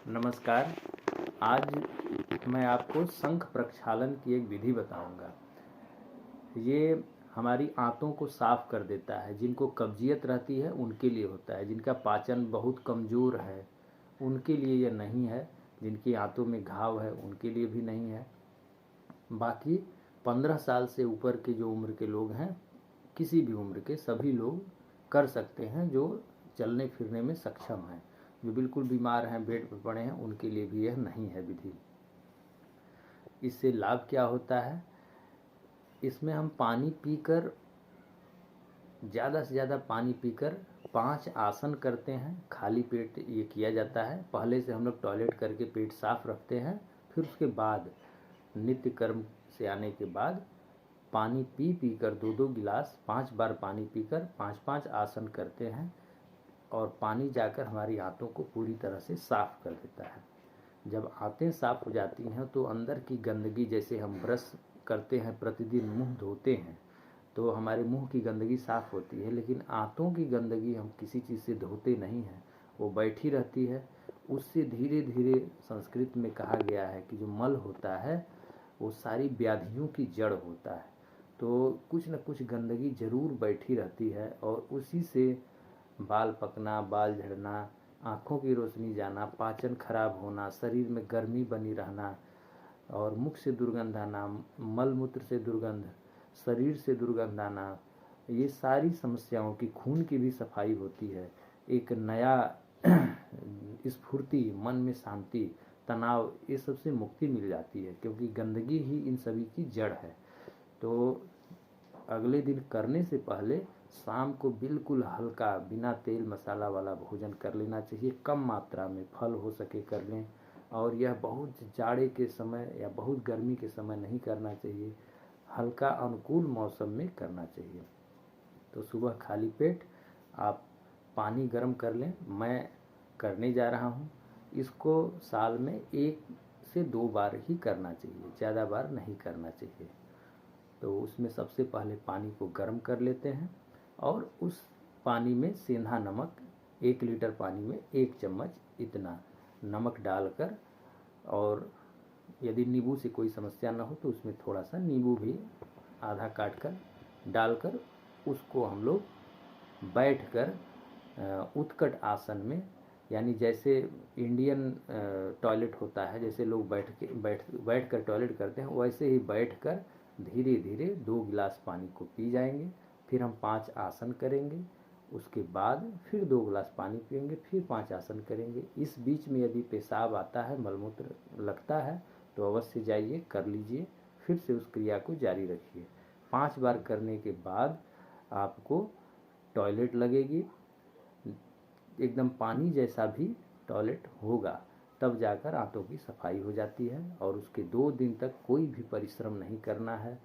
नमस्कार। आज मैं आपको शंख प्रक्षालन की एक विधि बताऊंगा। ये हमारी आंतों को साफ कर देता है। जिनको कब्जियत रहती है उनके लिए होता है, जिनका पाचन बहुत कमज़ोर है उनके लिए यह नहीं है, जिनकी आंतों में घाव है उनके लिए भी नहीं है। बाकी 15 साल से ऊपर के जो उम्र के लोग हैं, किसी भी उम्र के सभी लोग कर सकते हैं, जो चलने फिरने में सक्षम हैं। जो बिल्कुल बीमार हैं, बेड पर पड़े हैं, उनके लिए भी यह नहीं है विधि। इससे लाभ क्या होता है? इसमें हम पानी पीकर, ज़्यादा से ज़्यादा पानी पीकर 5 आसन करते हैं। खाली पेट ये किया जाता है। पहले से हम लोग टॉयलेट करके पेट साफ रखते हैं, फिर उसके बाद नित्य कर्म से आने के बाद पानी पी पी कर 2-2 गिलास 5 बार पानी पीकर 5-5 आसन करते हैं, और पानी जाकर हमारी आंतों को पूरी तरह से साफ कर देता है। जब आंतें साफ हो जाती हैं तो अंदर की गंदगी, जैसे हम ब्रश करते हैं, प्रतिदिन मुंह धोते हैं तो हमारे मुंह की गंदगी साफ होती है, लेकिन आंतों की गंदगी हम किसी चीज़ से धोते नहीं हैं, वो बैठी रहती है। उससे धीरे धीरे, संस्कृत में कहा गया है कि जो मल होता है वो सारी व्याधियों की जड़ होता है। तो कुछ न कुछ गंदगी जरूर बैठी रहती है, और उसी से बाल पकना, बाल झड़ना, आँखों की रोशनी जाना, पाचन खराब होना, शरीर में गर्मी बनी रहना, और मुख से दुर्गंध आना, मल मूत्र से दुर्गंध, शरीर से दुर्गंध आना, ये सारी समस्याओं की, खून की भी सफाई होती है। एक नया स्फूर्ति, मन में शांति, तनाव, ये सबसे मुक्ति मिल जाती है, क्योंकि गंदगी ही इन सभी की जड़ है। तो अगले दिन करने से पहले शाम को बिल्कुल हल्का, बिना तेल मसाला वाला भोजन कर लेना चाहिए। कम मात्रा में, फल हो सके कर लें, और यह बहुत जाड़े के समय या बहुत गर्मी के समय नहीं करना चाहिए, हल्का अनुकूल मौसम में करना चाहिए। तो सुबह खाली पेट आप पानी गर्म कर लें। मैं करने जा रहा हूँ। इसको साल में 1 से 2 बार ही करना चाहिए, ज़्यादा बार नहीं करना चाहिए। तो उसमें सबसे पहले पानी को गर्म कर लेते हैं, और उस पानी में सेंधा नमक, 1 लीटर पानी में 1 चम्मच इतना नमक डालकर, और यदि नींबू से कोई समस्या न हो तो उसमें थोड़ा सा नींबू भी आधा काट कर डालकर, उसको हम लोग बैठकर उत्कट आसन में, यानी जैसे इंडियन टॉयलेट होता है, जैसे लोग बैठ कर टॉयलेट करते हैं, वैसे ही बैठकर धीरे धीरे 2 गिलास पानी को पी जाएंगे। फिर हम 5 आसन करेंगे, उसके बाद फिर 2 गिलास पानी पिएंगे, फिर 5 आसन करेंगे। इस बीच में यदि पेशाब आता है, मलमूत्र लगता है, तो अवश्य जाइए, कर लीजिए, फिर से उस क्रिया को जारी रखिए। 5 बार करने के बाद आपको टॉयलेट लगेगी, एकदम पानी जैसा भी टॉयलेट होगा, तब जाकर आंतों की सफाई हो जाती है। और उसके 2 दिन तक कोई भी परिश्रम नहीं करना है।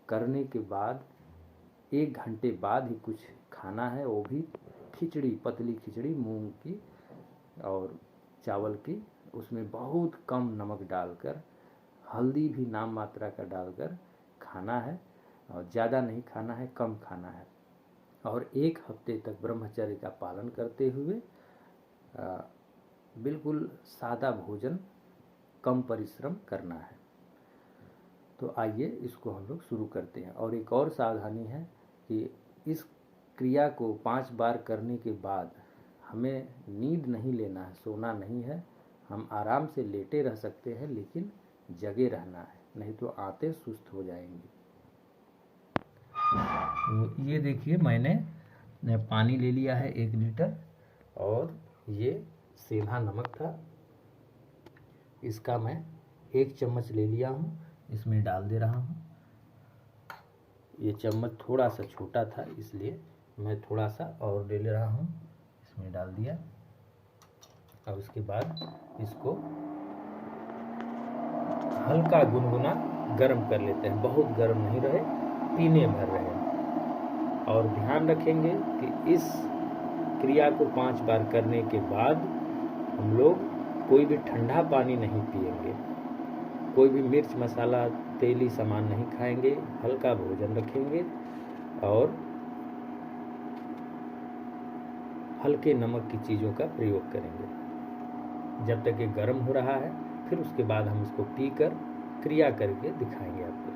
करने के बाद 1 घंटे बाद ही कुछ खाना है, वो भी खिचड़ी, पतली खिचड़ी मूंग की और चावल की, उसमें बहुत कम नमक डालकर, हल्दी भी नाम मात्रा का डालकर खाना है, और ज़्यादा नहीं खाना है, कम खाना है। और 1 हफ्ते तक ब्रह्मचर्य का पालन करते हुए बिल्कुल सादा भोजन, कम परिश्रम करना है। तो आइए इसको हम लोग शुरू करते हैं। और एक और सावधानी है कि इस क्रिया को 5 बार करने के बाद हमें नींद नहीं लेना है, सोना नहीं है। हम आराम से लेटे रह सकते हैं, लेकिन जगे रहना है, नहीं तो आंतें सुस्त हो जाएंगी। तो ये देखिए, मैंने पानी ले लिया है 1 लीटर, और ये सेंधा नमक था, इसका मैं 1 चम्मच ले लिया हूँ, इसमें डाल दे रहा हूँ। ये चम्मच थोड़ा सा छोटा था, इसलिए मैं थोड़ा सा और ले रहा हूँ, इसमें डाल दिया। अब उसके बाद इसको हल्का गुनगुना गर्म कर लेते हैं, बहुत गर्म नहीं रहे, पीने भर रहे। और ध्यान रखेंगे कि इस क्रिया को 5 बार करने के बाद हम लोग कोई भी ठंडा पानी नहीं पिएंगे, कोई भी मिर्च मसाला तेली सामान नहीं खाएंगे, हल्का भोजन रखेंगे, और हल्के नमक की चीज़ों का प्रयोग करेंगे। जब तक ये गर्म हो रहा है, फिर उसके बाद हम इसको पीकर क्रिया करके दिखाएंगे आपको।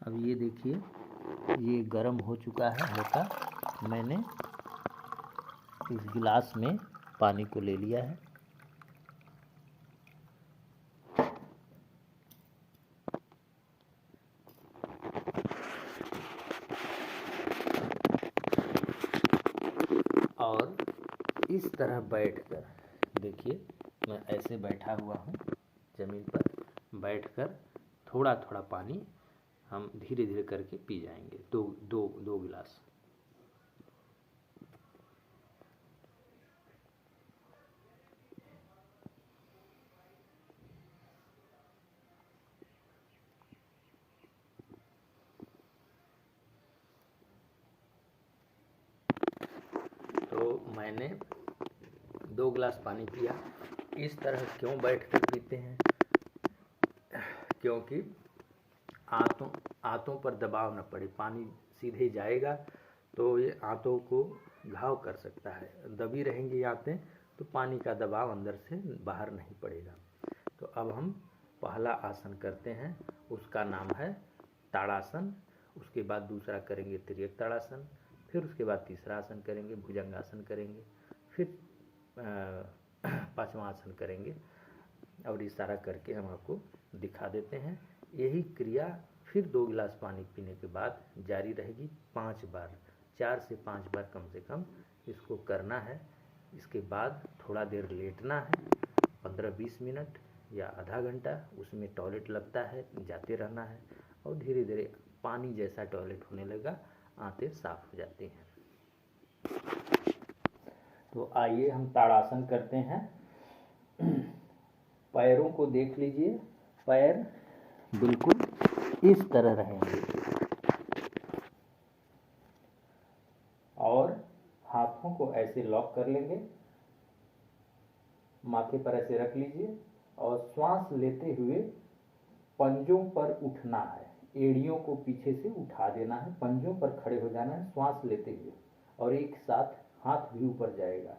अब ये देखिए, ये गर्म हो चुका है हल्का। मैंने इस गिलास में पानी को ले लिया है। और इस तरह बैठकर, देखिए मैं ऐसे बैठा हुआ हूँ ज़मीन पर, बैठकर थोड़ा थोड़ा पानी हम धीरे धीरे करके पी जाएंगे, दो दो दो गिलास। तो मैंने 2 गिलास पानी पिया। इस तरह क्यों बैठकर पीते हैं? क्योंकि आंतों पर दबाव न पड़े, पानी सीधे जाएगा तो ये आंतों को घाव कर सकता है। दबी रहेंगी आंतें तो पानी का दबाव अंदर से बाहर नहीं पड़ेगा। तो अब हम पहला आसन करते हैं, उसका नाम है ताड़ासन। उसके बाद दूसरा करेंगे तिर्यक ताड़ासन, फिर उसके बाद तीसरा आसन करेंगे भुजंगासन करेंगे, फिर पांचवा आसन करेंगे। और इस सारा करके हम आपको दिखा देते हैं। यही क्रिया फिर 2 गिलास पानी पीने के बाद जारी रहेगी 5 बार, 4 से 5 बार कम से कम इसको करना है। इसके बाद थोड़ा देर लेटना है, 15-20 मिनट या आधा घंटा। उसमें टॉयलेट लगता है, जाते रहना है और धीरे धीरे पानी जैसा टॉयलेट होने लगा, आंतें साफ हो जाती हैं। तो आइए हम ताड़ासन करते हैं। पैरों को देख लीजिए, पैर बिल्कुल इस तरह रहेंगे और हाथों को ऐसे लॉक कर लेंगे, माथे पर ऐसे रख लीजिए और श्वास लेते हुए पंजों पर उठना है। एड़ियों को पीछे से उठा देना है, पंजों पर खड़े हो जाना है श्वास लेते हुए, और एक साथ हाथ भी ऊपर जाएगा।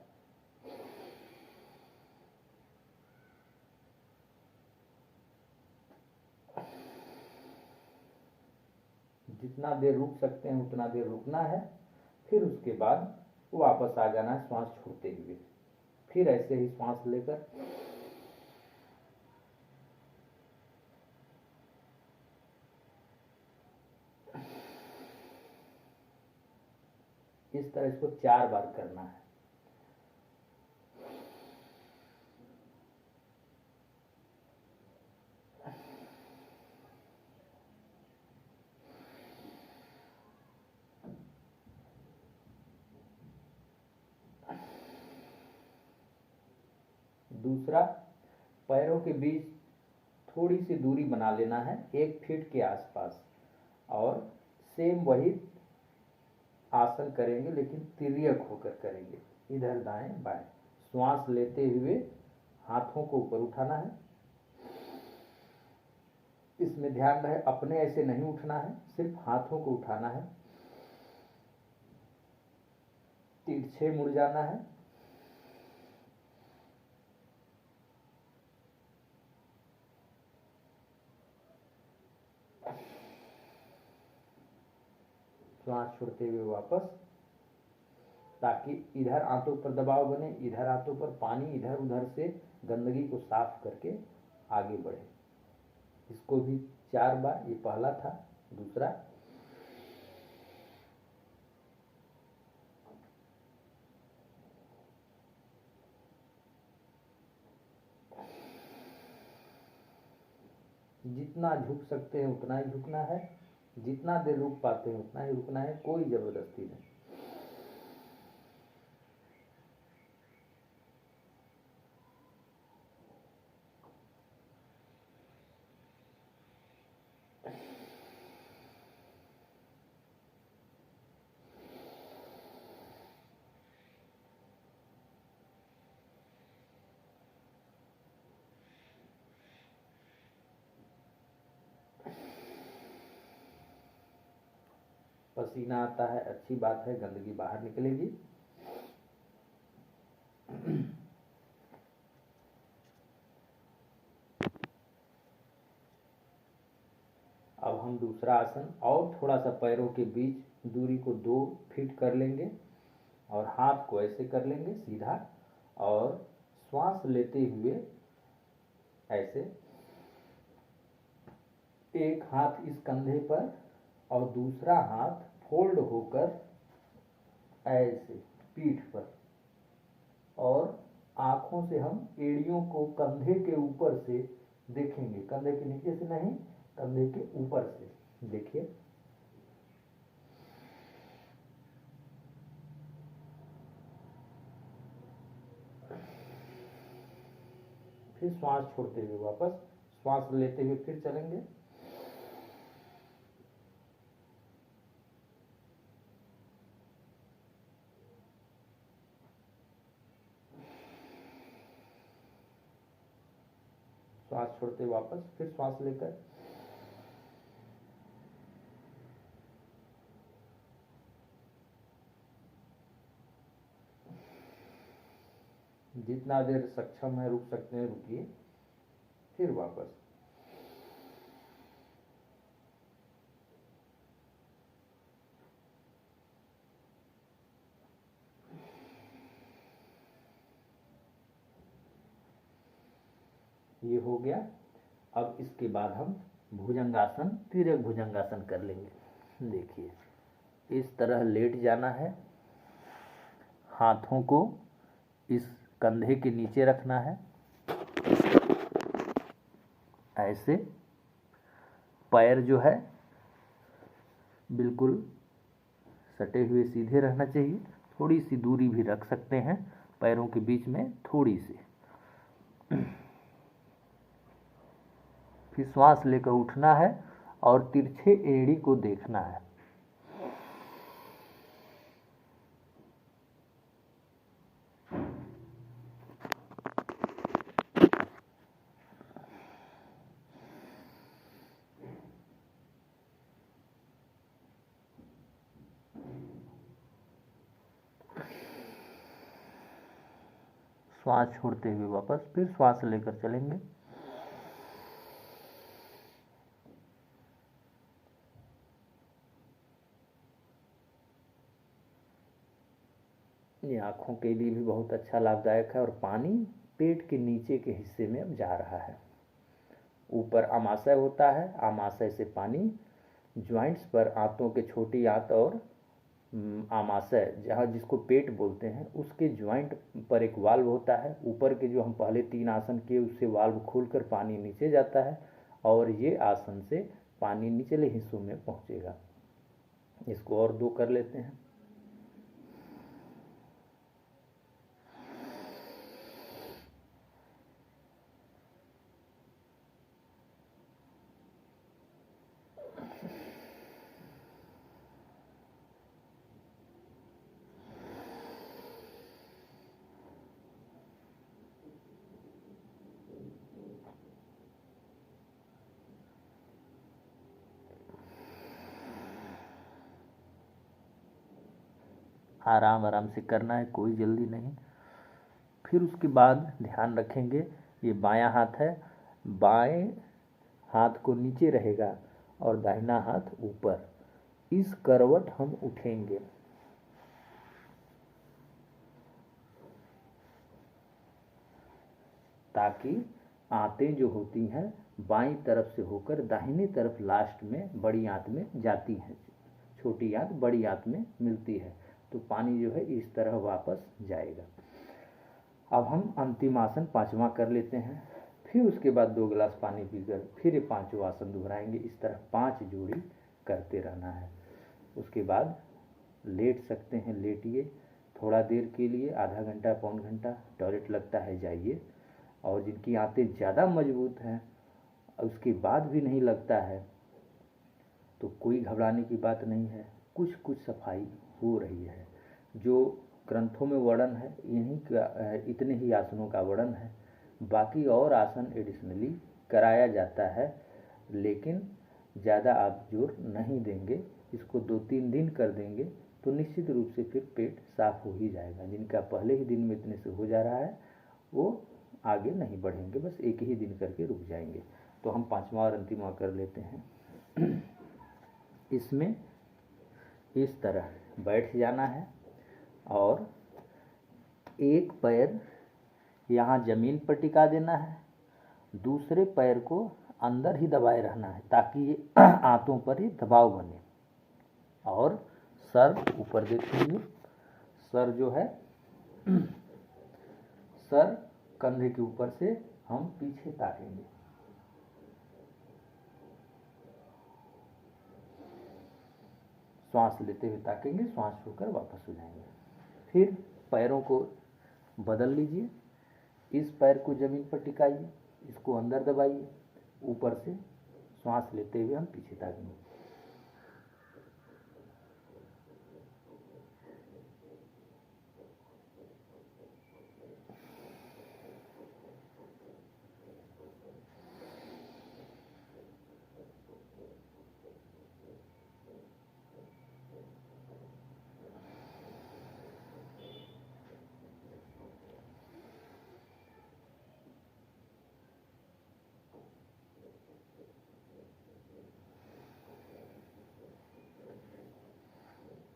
जितना देर रुक सकते हैं उतना देर रुकना है, फिर उसके बाद वापस आ जाना है श्वास छोड़ते हुए। फिर ऐसे ही श्वास लेकर इस तरह इसको 4 बार करना है। दूसरा, पैरों के बीच थोड़ी सी दूरी बना लेना है, 1 फीट के आसपास, और सेम वही आसन करेंगे लेकिन तिर्यक होकर करेंगे, इधर दाएं बाएं। श्वास लेते हुए हाथों को ऊपर उठाना है। इसमें ध्यान रहे अपने ऐसे नहीं उठना है, सिर्फ हाथों को उठाना है। तिरछे मुड़ जाना है। श्वास छोड़ते हुए वापस, ताकि इधर आंतों पर दबाव बने, इधर आंतों पर पानी इधर उधर से गंदगी को साफ करके आगे बढ़े। इसको भी 4 बार, ये पहला था। दूसरा, जितना झुक सकते हैं उतना ही झुकना है, जितना देर रुक पाते हैं उतना ही रुकना है, कोई जबरदस्ती नहीं। पसीना आता है, अच्छी बात है, गंदगी बाहर निकलेगी। हम दूसरा आसन और थोड़ा सा पैरों के बीच दूरी को 2 फीट कर लेंगे और हाथ को ऐसे कर लेंगे सीधा और श्वास लेते हुए ऐसे एक हाथ इस कंधे पर और दूसरा हाथ फोल्ड होकर ऐसे पीठ पर, और आंखों से हम एड़ियों को कंधे के ऊपर से देखेंगे, कंधे के नीचे से नहीं, कंधे के ऊपर से देखिए। फिर श्वास छोड़ते हुए वापस, श्वास लेते हुए फिर चलेंगे। श्वास छोड़ते वापस, फिर श्वास लेकर, जितना देर सक्षम है रुक सकते हैं रुकिए, फिर वापस। ये हो गया। अब इसके बाद हम भुजंगासन, तिर्यक भुजंगासन कर लेंगे। देखिए इस तरह लेट जाना है, हाथों को इस कंधे के नीचे रखना है ऐसे, पैर जो है बिल्कुल सटे हुए सीधे रहना चाहिए, थोड़ी सी दूरी भी रख सकते हैं पैरों के बीच में थोड़ी सी। फिर श्वास लेकर उठना है और तिरछे एड़ी को देखना है। श्वास छोड़ते हुए वापस, फिर श्वास लेकर चलेंगे। ये आँखों के लिए भी बहुत अच्छा लाभदायक है और पानी पेट के नीचे के हिस्से में अब जा रहा है। ऊपर आमाशय होता है, आमाशय से पानी ज्वाइंट्स पर, आंतों के छोटी आंत और आमाशय जहाँ जिसको पेट बोलते हैं उसके ज्वाइंट पर एक वाल्व होता है। ऊपर के जो हम पहले 3 आसन किए उससे वाल्व खोलकर पानी नीचे जाता है और ये आसन से पानी निचले हिस्सों में पहुँचेगा। इसको और 2 कर लेते हैं। आराम आराम से करना है, कोई जल्दी नहीं। फिर उसके बाद ध्यान रखेंगे ये बायां हाथ है, बाएं हाथ को नीचे रहेगा और दाहिना हाथ ऊपर। इस करवट हम उठेंगे। ताकि आंतें जो होती हैं बाईं तरफ से होकर दाहिनी तरफ लास्ट में बड़ी आंत में जाती हैं, छोटी आंत बड़ी आंत में मिलती है, तो पानी जो है इस तरह वापस जाएगा। अब हम अंतिम आसन 5वां कर लेते हैं। फिर उसके बाद 2 गिलास पानी पीकर फिर ये 5वां आसन दोहराएंगे। इस तरह 5 जोड़ी करते रहना है। उसके बाद लेट सकते हैं, लेटिए थोड़ा देर के लिए, आधा घंटा पौन घंटा, टॉयलेट लगता है जाइए। और जिनकी आंतें ज़्यादा मजबूत हैं उसके बाद भी नहीं लगता है तो कोई घबराने की बात नहीं है, कुछ कुछ सफाई हो रही है। जो ग्रंथों में वर्णन है यहीं का, इतने ही आसनों का वर्णन है। बाकी और आसन एडिशनली कराया जाता है, लेकिन ज़्यादा आप जोर नहीं देंगे। इसको 2-3 दिन कर देंगे तो निश्चित रूप से फिर पेट साफ हो ही जाएगा। जिनका पहले ही दिन में इतने से हो जा रहा है वो आगे नहीं बढ़ेंगे, बस एक ही दिन करके रुक जाएंगे। तो हम 5वां और अंतिमवां कर लेते हैं। इसमें इस तरह बैठ जाना है और एक पैर यहाँ ज़मीन पर टिका देना है, दूसरे पैर को अंदर ही दबाए रहना है ताकि ये आंतों पर ही दबाव बने, और सर ऊपर देखेंगे। सर जो है सर कंधे के ऊपर से हम पीछे ताकेंगे। श्वास लेते हुए ताकेंगे, श्वास छोड़कर वापस हो जाएंगे। फिर पैरों को बदल लीजिए, इस पैर को जमीन पर टिकाइए, इसको अंदर दबाइए, ऊपर से श्वास लेते हुए हम पीछे ताकेंगे।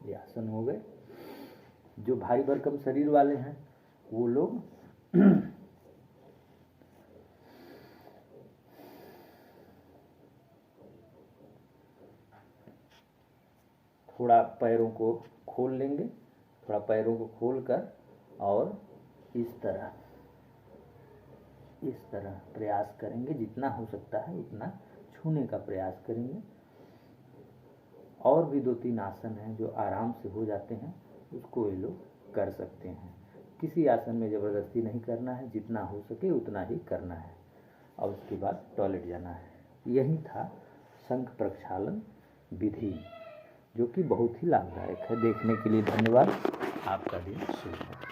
ये आसन हो गए। जो भारी भरकम शरीर वाले हैं वो लोग थोड़ा पैरों को खोल लेंगे, थोड़ा पैरों को खोल कर और इस तरह प्रयास करेंगे, जितना हो सकता है उतना छूने का प्रयास करेंगे। और भी 2-3 आसन हैं जो आराम से हो जाते हैं, उसको ये लोग कर सकते हैं। किसी आसन में ज़बरदस्ती नहीं करना है, जितना हो सके उतना ही करना है, और उसके बाद टॉयलेट जाना है। यही था शंख प्रक्षालन विधि, जो कि बहुत ही लाभदायक है। देखने के लिए धन्यवाद। आपका दिन शुभ हो।